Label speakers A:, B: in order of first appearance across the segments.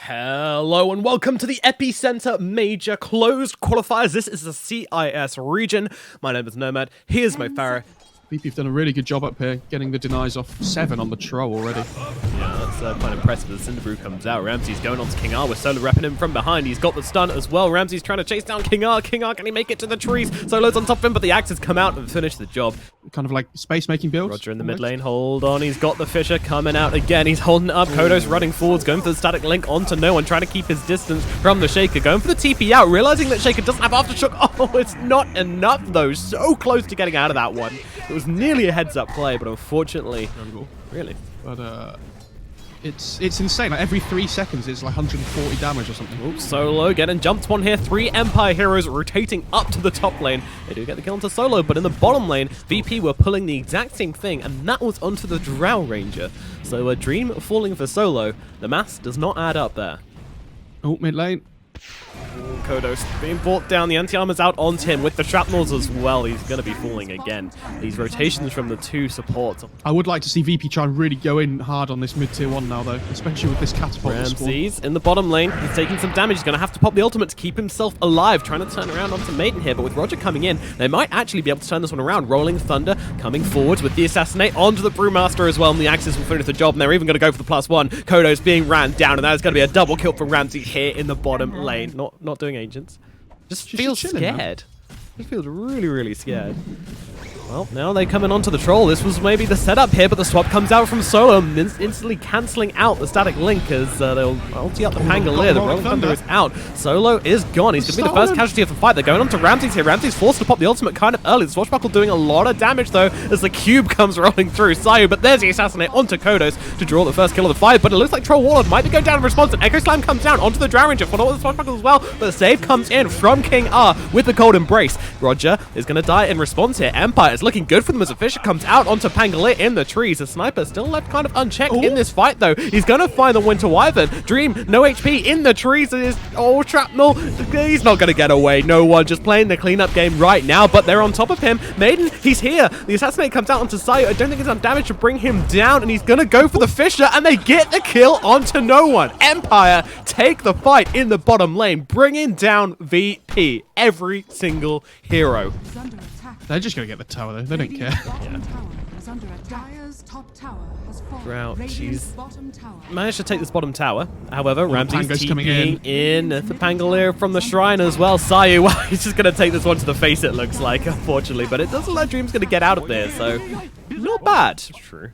A: Hello and welcome to the EPICENTER Major Closed Qualifiers. This is the CIS region. My name is Nomad. Here's Mo Farah.
B: VP have done a really good job up here, getting the denies off 7 on the Tro already.
A: Yeah, that's quite impressive as Cinderbrew comes out. Ramsey's going on to King R with Solo repping him from behind. He's got the stun as well. Ramsey's trying to chase down King R. King R, can he make it to the trees? Solo's on top of him, but the axe has come out and finished the job.
B: Kind of like space-making builds.
A: Roger in the mid lane, hold on. He's got the Fisher coming out again. He's holding it up. Kodos running forwards, going for the static link onto no one, trying to keep his distance from the Shaker. Going for the TP out, realizing that Shaker doesn't have Aftershock. Oh, it's not enough though. So close to getting out of that one. It was nearly a heads-up play, but unfortunately, really.
B: But it's insane. Like every 3 seconds, it's like 140 damage or something.
A: Oops, Solo getting jumped on here. 3 Empire heroes rotating up to the top lane. They do get the kill onto Solo, but in the bottom lane, VP were pulling the exact same thing, and that was onto the Drow Ranger. So a Dream falling for Solo. The math does not add up there.
B: Oh, mid lane.
A: Kodos being brought down, the anti-armor's out onto him with the shrapnels as well. He's going to be falling again. These rotations from the 2 supports.
B: I would like to see VP try and really go in hard on this mid-tier 1 now, though, especially with this catapult.
A: Ramsey's in the bottom lane. He's taking some damage. He's going to have to pop the ultimate to keep himself alive, trying to turn around onto Maiden here. But with Roger coming in, they might actually be able to turn this one around. Rolling Thunder coming forwards with the Assassinate onto the Brewmaster as well, and the Axis will finish the job, and they're even going to go for the +1. Kodos being ran down, and that is going to be a double kill from Ramsey here in the bottom lane. Not doing agents. Just feels scared. Just feels really scared. Well, now they're coming onto the Troll. This was maybe the setup here, but the swap comes out from Solo, instantly cancelling out the static link as they'll ulti up the Pangolier. The Rolling Thunder is out. Solo is gone. He's going to be the first casualty of the fight. They're going on to Ramsey's here. Ramsey's forced to pop the ultimate kind of early. The Swashbuckle doing a lot of damage, though, as the cube comes rolling through Sayu, but there's the Assassinate onto Kodos to draw the first kill of the fight, but it looks like Troll Warlord might be going down in response, and Echo Slam comes down onto the Drow Ranger, followed with the Swashbuckle as well, but the save comes in from King R with the Cold Embrace. Roger is going to die in response here. Empire is looking good for them as a Fisher comes out onto Pangolier in the trees. The sniper still left kind of unchecked in this fight, though. He's going to find the Winter Wyvern. Dream, no HP in the trees. It is shrapnel. He's not going to get away. No one just playing the cleanup game right now, but they're on top of him. Maiden, he's here. The Assassinate comes out onto Sayu. I don't think it's enough damage to bring him down, and he's going to go for the Fisher, and they get the kill onto no one. Empire take the fight in the bottom lane, bringing down VP. Every single hero.
B: They're just going to get the tower, though. They don't care.
A: Drow, she's managed to take this bottom tower. However, Ramsey's TPing in the Pangolier from the shrine as well. Sayu, well, he's just going to take this one to the face, it looks like, unfortunately. But it doesn't look like Dream's going to get out of there, so not bad. True.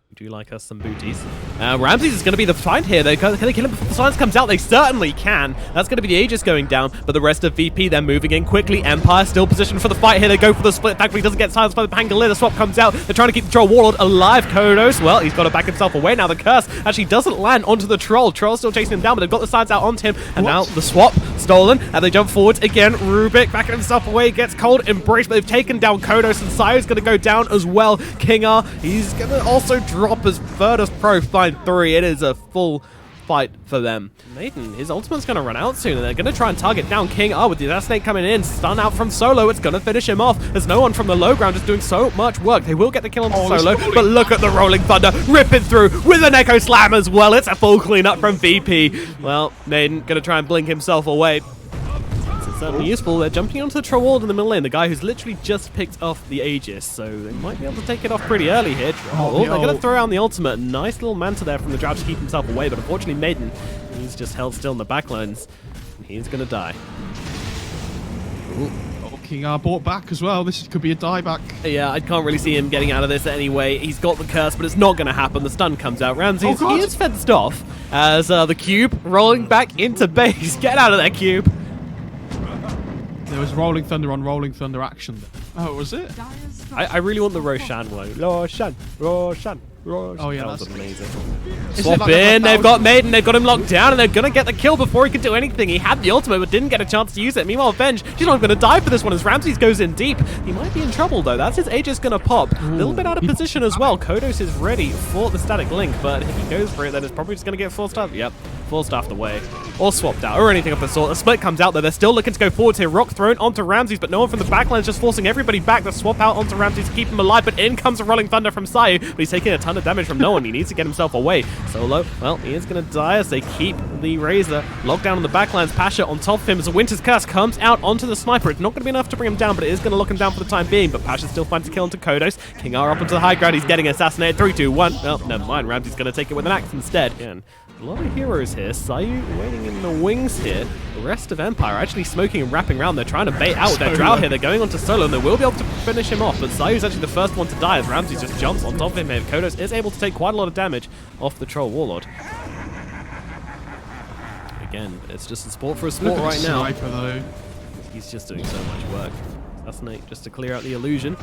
A: We do like us some booties. Ramsey's is going to be the fight here. Can they kill him before the silence comes out? They certainly can. That's going to be the Aegis going down, but the rest of VP, they're moving in quickly. Empire still positioned for the fight here. They go for the split attack, but he doesn't get silenced by the Pangolier. The swap comes out. They're trying to keep the Troll Warlord alive. Kodos, well, he's got to back himself away now. The curse actually doesn't land onto the Troll. Troll's still chasing him down, but they've got the sides out onto him. And now the swap stolen, and they jump forwards again. Rubik backing himself away, gets Cold Embrace, but they've taken down Kodos, and Sayu's going to go down as well. King R, he's going to also drop as virtus.pro find 3. It is a full fight for them. Maiden, his ultimate's going to run out soon, and they're going to try and target down King R with the Assassinate coming in. Stun out from Solo. It's going to finish him off. There's no one from the low ground just doing so much work. They will get the kill on Solo, but look at the Rolling Thunder ripping through with an Echo Slam as well. It's a full cleanup from VP. Well, Maiden going to try and blink himself away. Certainly useful. They're jumping onto the Troll Warlord in the middle lane, the guy who's literally just picked off the Aegis, so they might be able to take it off pretty early here. They're going to throw out the ultimate. Nice little Manta there from the Drow to keep himself away, but unfortunately Maiden, he's just held still in the backlines, and he's going to die.
B: King R bought back as well. This could be a dieback.
A: Yeah, I can't really see him getting out of this anyway. He's got the curse, but it's not going to happen. The stun comes out. Ramsey, he is fenced off as the cube rolling back into base. Get out of there, cube.
B: There was Rolling Thunder on Rolling Thunder action. Oh, was it?
A: I really want the Roshan one. Roshan. Oh
B: yeah,
A: that
B: was
A: amazing. Swap in, they've got Maiden, they've got him locked down, and they're going to get the kill before he can do anything. He had the ultimate, but didn't get a chance to use it. Meanwhile, Venge, she's not going to die for this one as Ramses goes in deep. He might be in trouble, though. That's his Aegis going to pop. A little bit out of position as well. Kodos is ready for the static link, but if he goes for it, then it's probably just going to get forced up. Yep, forced off the way. Or swapped out, or anything of the sort. The split comes out, though. They're still looking to go forwards here. Rock thrown onto Ramses, but no one from the backline is just forcing everybody back. The swap out onto Ramses to keep him alive, but in comes a Rolling Thunder from Sayu, but he's taking a ton of damage from no one. He needs to get himself away. Solo, well, he is going to die as they keep the Razor. Lockdown on the backlines. Pasha on top of him as a Winter's Curse comes out onto the Sniper. It's not going to be enough to bring him down, but it is going to lock him down for the time being. But Pasha still finds a kill onto Kodos. King R up onto the high ground. He's getting assassinated. 3, 2, 1. Oh, never mind. Ramsey's going to take it with an axe instead. Again, a lot of heroes here. Sayu waiting in the wings here. The rest of Empire actually smoking and wrapping around. They're trying to bait out their Drow here. They're going on to Solo, and they will be able to finish him off. But Sayu's actually the first one to die as Ramsey just jumps on top of him here. Kodos is able to take quite a lot of damage off the Troll Warlord. Again, it's just a sport for a sport right now.
B: Sniper, though.
A: He's just doing so much work. Assassinate just to clear out the illusion.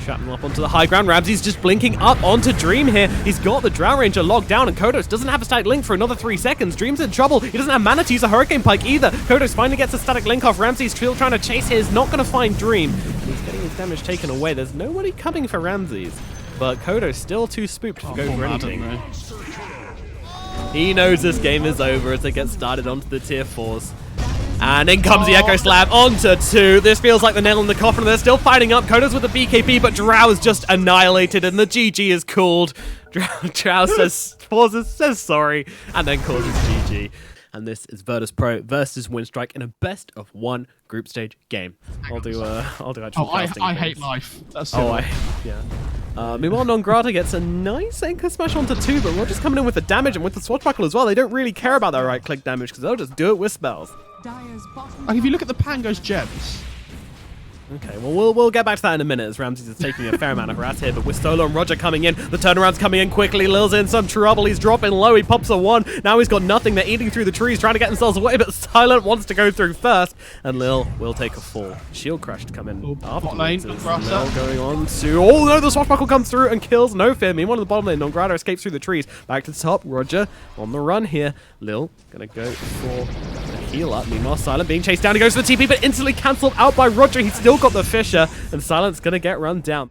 A: Trap him up onto the high ground. Ramsey's just blinking up onto Dream here. He's got the Drow Ranger locked down, and Kodos doesn't have a static link for another 3 seconds. Dream's in trouble. He doesn't have mana to use a Hurricane Pike either. Kodos finally gets a static link off. Ramsey's still trying to chase his, not going to find Dream. And he's getting his damage taken away. There's nobody coming for Ramsey's, but Kodos still too spooked to go for anything. He knows this game is over as they get started onto the tier 4s. And in comes the Echo Slam onto 2. This feels like the nail in the coffin. They're still fighting up. Kodos with the BKB, but Drow is just annihilated, and the GG is called. Drow says, pauses, says sorry, and then calls it GG. And this is virtus.pro versus WinStrike in a best-of-1 group stage game. I'll do actual casting.
B: I hate life. That's
A: yeah. Meanwhile, Non-Grata gets a nice anchor smash onto 2, but Roger's coming in with the damage and with the swashbuckle as well. They don't really care about that right-click damage because they'll just do it with spells.
B: Like, if you look at the Pango's gems.
A: Okay, well, we'll get back to that in a minute as Ramsey is taking a fair amount of harass here, but with Solo and Roger coming in, the turnaround's coming in quickly. Lil's in some trouble. He's dropping low. He pops a 1. Now he's got nothing. They're eating through the trees, trying to get themselves away, but Silent wants to go through first, and Lil will take a fall. Shield Crash to come in afterwards. Lil going on to... Oh, no, the swashbuckle comes through and kills No Fear. Meanwhile, in the bottom lane, Non-Grata escapes through the trees. Back to the top. Roger on the run here. Lil going to go for the heal up. Meanwhile, Silent being chased down. He goes for the TP, but instantly cancelled out by Roger. He's still got the Fisher, and Silent's going to get run down.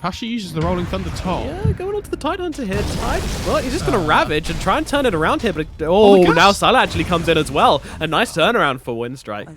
B: Pasha uses the Rolling Thunder top.
A: Yeah, going on to the Tidehunter here. Well, he's just going to Ravage and try and turn it around here, but now Silent actually comes in as well. A nice turnaround for WinStrike.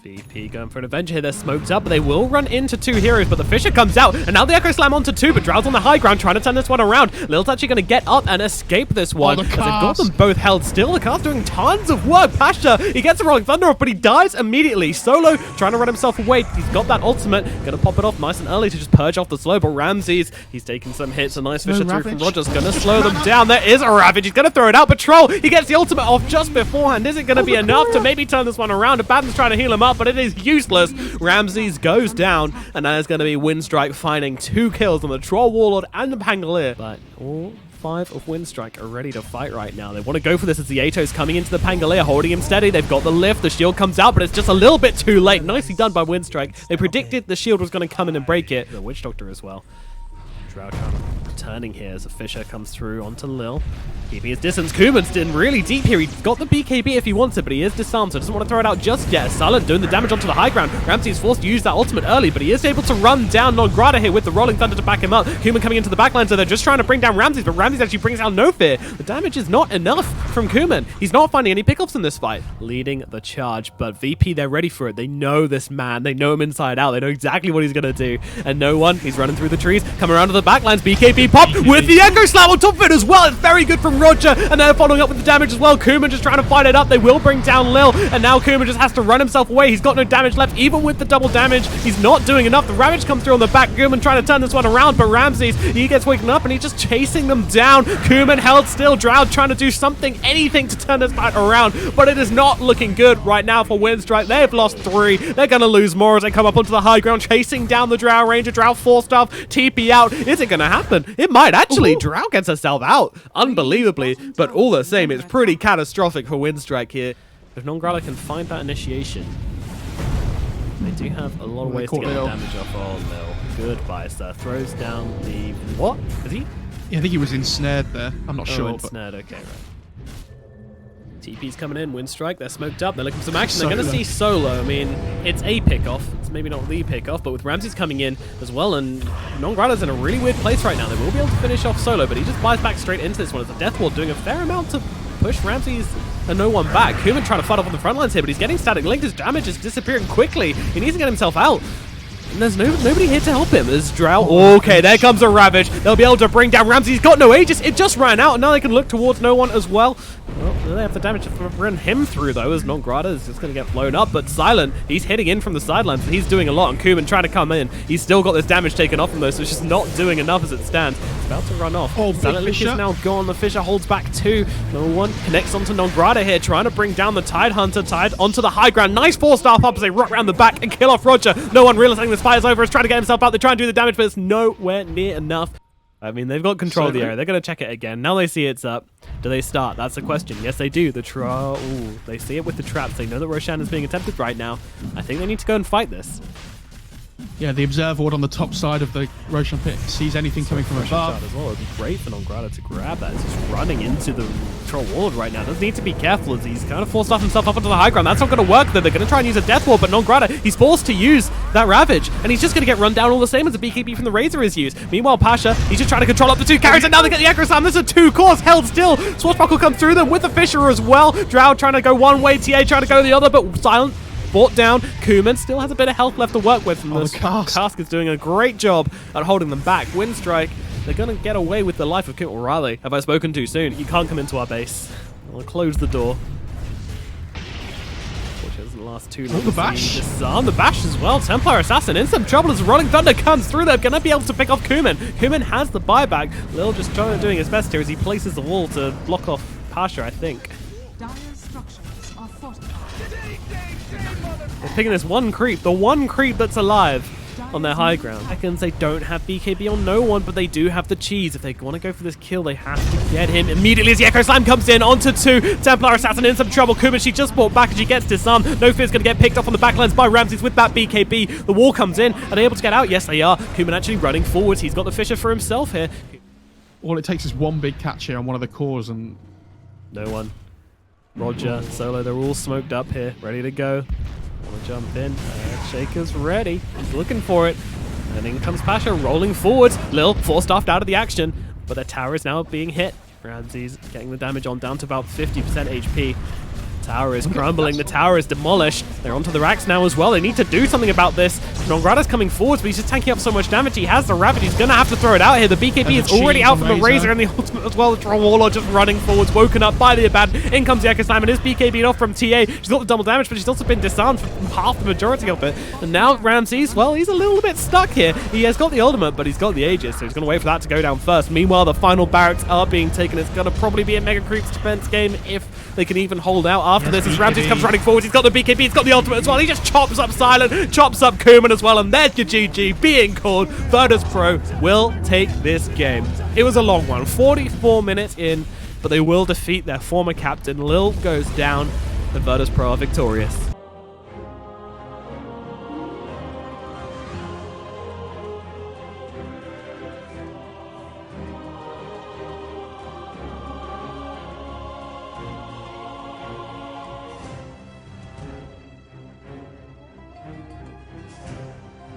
A: VP going for an Avenger here. They're smoked up, but they will run into 2 heroes, but the Fisher comes out, and now the Echo Slam onto 2, but Drow's on the high ground trying to turn this one around. Lil's actually going to get up and escape this one, as they've got them both held still. The cast doing tons of work. Pasha, he gets the Rolling Thunder off, but he dies immediately. Solo trying to run himself away. He's got that ultimate, going to pop it off nice and early to just purge off the slow, but Ramsey's, he's taking some hits. A nice Fisher through from Rogers, going to slow them down. There is a Ravage. He's going to throw it out. Patrol, he gets the ultimate off just beforehand. Is it going to be enough to maybe turn this one around? Abaddon's trying to heal him up, but it is useless. Ramses goes down, and that is going to be WinStrike finding 2 kills on the Troll Warlord and the Pangolier. But all 5 of WinStrike are ready to fight right now. They want to go for this as the Ato's coming into the Pangolier, holding him steady. They've got the lift. The shield comes out, but it's just a little bit too late. Nicely done by WinStrike. They predicted the shield was going to come in and break it. The Witch Doctor as well. Drow turning here as a Fisher comes through onto Lil. Keeping his distance. Kuman's in really deep here. He's got the BKB if he wants it, but he is disarmed, so doesn't want to throw it out just yet. Silent doing the damage onto the high ground. Ramsey is forced to use that ultimate early, but he is able to run down Non-Grata here with the Rolling Thunder to back him up. Kuman coming into the backline, so they're just trying to bring down Ramsey, but Ramsey actually brings out No Fear. The damage is not enough from Kuman. He's not finding any pickups in this fight. Leading the charge, but VP, they're ready for it. They know this man. They know him inside out. They know exactly what he's going to do. And no one, he's running through the trees, coming around to the backlines. BKB pop with the Echo Slam on top of it as well. It's very good from Roger, and they're following up with the damage as well. Kuman just trying to fight it up. They will bring down Lil, and now Kuman just has to run himself away. He's got no damage left, even with the double damage. He's not doing enough. The Ravage comes through on the back. Kuman trying to turn this one around, but Ramses, he gets waken up, and he's just chasing them down. Kuman held still. Drow trying to do something, anything to turn this fight around, but it is not looking good right now for WinStrike. They have lost 3. They're going to lose more as they come up onto the high ground, chasing down the Drow Ranger. Drow 4-star, TP out. Is it going to happen? It might actually. Drow gets herself out, unbelievably, but all the same, it's pretty catastrophic for WinStrike here. If Non-Grata can find that initiation, they do have a lot of ways to get the damage off. Oh no, goodbye, sir. Throws down the... What? Is he?
B: Yeah, I think he was ensnared there. I'm not sure.
A: Ensnared, okay, right. TP's coming in, WinStrike, they're smoked up, they're looking for some action. They're going to see Solo. I mean, it's a pick-off. It's maybe not the pick-off, but with Ramses coming in as well, and Non-Grata's in a really weird place right now. They will be able to finish off Solo, but he just buys back straight into this one as the Death Wall doing a fair amount to push Ramses and no one back. Kuman trying to fight off on the front lines here, but he's getting static linked. His damage is disappearing quickly. He needs to get himself out. And there's nobody here to help him. There's Drow. Okay, there comes a Ravage. They'll be able to bring down Ramsey. He's got no Aegis. It just ran out, and now they can look towards no one as well. Well, They have the damage to run him through, though, as Nongrata is just going to get blown up. But Silent, he's hitting in from the sidelines, and he's doing a lot. And Kuman trying to come in. He's still got this damage taken off him, though, so it's just not doing enough as it stands. It's about to run off.
B: Oh,
A: Silent Lich is now gone. The Fisher holds back 2. No one connects onto Nongrata here, trying to bring down the Tide Hunter. Tide onto the high ground. Nice 4-star up as they rock around the back and kill off Roger. No one realizing this fight is over. Is trying to get himself out. They try and do the damage, but it's nowhere near enough. I mean, they've got control of the area. They're going to check it again. Now they see it's up. Do they start? That's the question. Yes, they do. They see it with the traps. They know that Roshan is being attempted right now. I think they need to go and fight this.
B: Yeah, the observer ward on the top side of the Roshan pit sees anything coming from above.
A: As well. It'd be great for Nongrata to grab that. He's just running into the control ward right now. Does need to be careful as he's kind of forced off himself up onto the high ground. That's not going to work though. They're going to try and use a death ward, but Nongrata, he's forced to use that Ravage, and he's just going to get run down all the same as the BKB from the Razor is used. Meanwhile, Pasha, he's just trying to control up the 2 carries, and now they get the aggro slam. There's a 2 cores held still. Swashbuckle come through them with the Fisher as well. Drow trying to go one way, TA trying to go the other, but Silent brought down. Kuman still has a bit of health left to work with. And Cask is doing a great job at holding them back. WinStrike, they're going to get away with the life of Kuman. Riley, have I spoken too soon? You can't come into our base. I'll close the door. Unfortunately, it doesn't last too long.
B: The bash.
A: Disarm the bash as well. Templar Assassin in some trouble as Rolling Thunder comes through. They're going to be able to pick off Kuman. Kuman has the buyback. Lil just doing his best here as he places the wall to block off Pasha, I think. They're picking this one creep, the one creep that's alive on their high ground. Seconds, they don't have BKB on no one, but they do have the cheese. If they want to go for this kill, they have to get him immediately as the Echo Slam comes in onto 2. Templar Assassin in some trouble. Kuman, she just brought back and she gets disarmed. No Fear's going to get picked off on the backlines by Ramses with that BKB. The wall comes in. Are they able to get out? Yes, they are. Kuman actually running forwards. He's got the Fisher for himself here.
B: All it takes is one big catch here on one of the cores and...
A: No one. Roger, Solo, they're all smoked up here, ready to go. Want to jump in. Shaker's ready. He's looking for it. And in comes Pasha rolling forwards. Lil force-staffed out of the action, but their tower is now being hit. Ramses getting the damage on down to about 50% HP. Tower is crumbling. The tower is demolished. They're onto the racks now as well. They need to do something about this. Nongrata's coming forwards, but he's just tanking up so much damage. He has the Ravage. He's going to have to throw it out here. The BKB is already out from the Razor and the ultimate as well. The Troll Warlord just running forwards, woken up by the Abaddon. In comes the Echo Slam and his BKB off from TA. She's got the double damage, but she's also been disarmed from half the majority of it. And now Ramses, well, he's a little bit stuck here. He has got the ultimate, but he's got the Aegis, so he's going to wait for that to go down first. Meanwhile, the final barracks are being taken. It's going to probably be a Mega Creeps defense game if they can even hold out after this. As Ramses comes running forward, he's got the BKB, he's got the ultimate as well. He just chops up Silent, chops up Kuman as well, and there's your GG being called. virtus.pro will take this game. It was a long one, 44 minutes in, but they will defeat their former captain. Lil goes down, and virtus.pro are victorious.